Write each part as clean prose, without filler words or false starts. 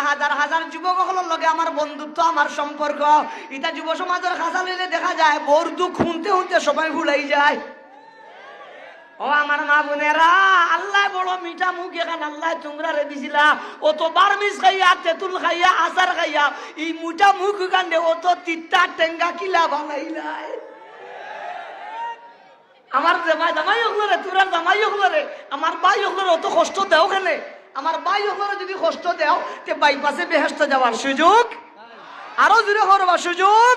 হাজার হাজার যুবক হলোর লগে আমার বন্ধুত্ব, আমার সম্পর্ক। এটা যুব সমাজের খাসা লইলে দেখা যায় বোর দুঃখ শুনতে শুনতে সবাই ভুলাই যায়। ও আমার মা বোনেরা, আল্লাহ বড় মিঠা মুখ এখান আল্লাহ তোমরা রে দিছিলা। অত বারমিস খাইয়া, তেঁতুল খাইয়া, আচার খাইয়া, এই মুঠা মুখ কান্দে অত তিতা টেঙ্গা কিলা বানাইলাই। আমার জামাই হকলরে, তোরার জামাই হকলরে, আমার বাই হকলরে অত কষ্ট দেও কেনে? আমার বাই হকলরে যদি কষ্ট দেও তে বাইপাসে বেহেশতে যাওয়ার সুযোগ, আরো জোরে করবার সুযোগ।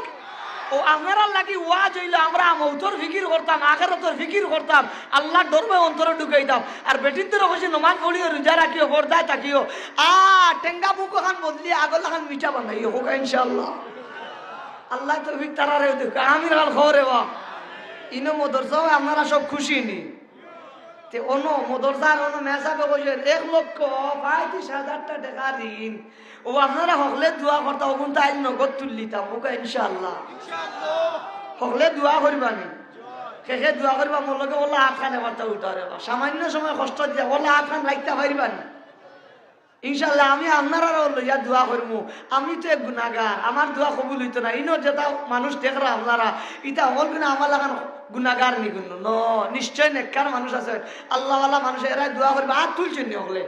ও আপনারা লাগি ওয়াজ হইলে আমরা মৌতর ফিকির করতাম, আখিরাতের ফিকির করতাম, আল্লাহর ধর্মে অন্তরে ঢুকাইতাম। আর বেটিনদের কইছি নমাজ পড়িও, রোজা রাখিও, পর্দায় থাকিও, টেঙ্গা বুক খান বদলি আগলা খান মিঠা বানাইও হোক ইনশাআল্লাহ। আল্লাহ তৌফিক তারারে দেখ। আমি রাল খবরে বা ইনো মদরসাও আপনারা সব খুশি নি তে অন্য মদরসার অন্য মেসাবে কইছে 1,35,000 টাকা দিন। ও আপনারা হকলে দোয়া করতা, ওগুন তাই নগদ তুললিতাম ওকে ইনশাআল্লাহ। হকলে দোয়া করবানি, শেষে দোয়া করবা মোর লগে ওলা হাত খানে বার্তা উঠারে বা সামান্য সময় কষ্ট দিয়া ওলা হাত খান রাখতে পারবানি ইনশাআল্লাহ। আমি আপনারা লইয়া দোয়া করবো। আমি তো এক গুনাহগার, আমার দোয়া কবুল হইতো না। ইনো যেটা মানুষ দেখরা আপনারা ইটা হল কিনা আমার লাগান গুনাহগার নি গুণ ন, নিশ্চয় নেককার মানুষ আছে, আল্লাহওয়ালা মানুষ, এরা দোয়া করবে। আর তুলছেন নি হলে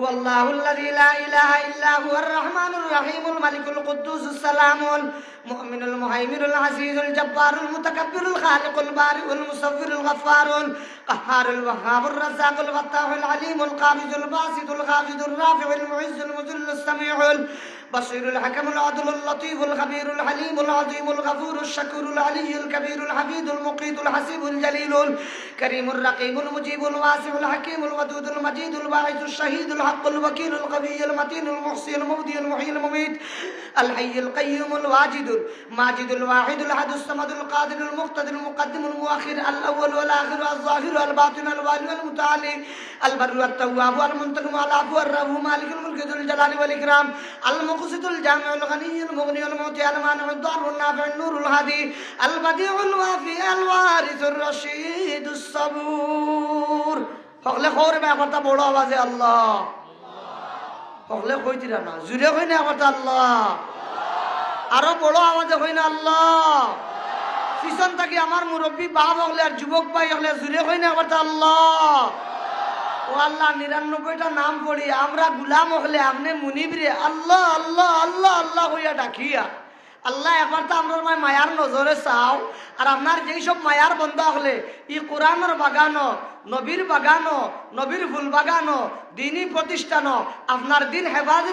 والله الذي لا إله إلا هو الرحمن الرحيم الملك القدوس السلام المؤمن المهيمن العزيز الجبار المتكبر الخالق البارئ المصور الغفار القهار الوهاب الرزاق الفتاح العليم القابض الباسط الخافض الرافع المعز المذل السميع البصير الحكم العدل اللطيف الخبير الحليم العظيم الغفور الشكور العلي الكبير الحميد المقيت الحسيب الجليل الكريم الرقيب المجيب الواسع الحكيم الودود المجيد الباعث الشهيد الحق الوكيل القوي المتين المحصي المبدي المحيي المميت الحي القيوم الواجد الماجد الواحد الأحد الصمد القادر المقتدر المقدم المؤخر الأول والآخر الظاهر الباطن الوالي والمتعالي البر والتواب المنتقم العفو الرؤوف مالك الملك ذو الجلال والإكرام المقسط الجامع الغني المغني المعطي المانع الضار النافع النور الهادي البديع الوافي الوارث الرشيد الصبور হকলে খবরে ব্যাপারটা বড় আওয়াজে আল্লাহ হকলে কইতিরা না, জুড়ে কই না ব্যাপারটা আল্লাহ, আরো বড় আওয়াজে কই না আল্লাহ। পিছন থাকি আমার মুরব্বী বাপ হকলে আর যুবক ভাই হকলে জুড়ে কই না ব্যাপারটা আল্লাহ। ও আল্লাহ 99টা নাম পড়ি আমরা গুলাম হকলে আপনি মুনিব রে আল্লাহ আল্লাহ আল্লাহ আল্লাহ হইয়া ডাকিয়া আল্লাহ একবার তো আমরা মায়ার নজরে চাও। আর আপনার যেই সব মায়ার বন্ধা হলে ই কোরআনের বাগানো, নবীর বাগানো, নবীর ফুল বাগানো, দিনী প্রতিষ্ঠান, আপনার দিন হেফাজত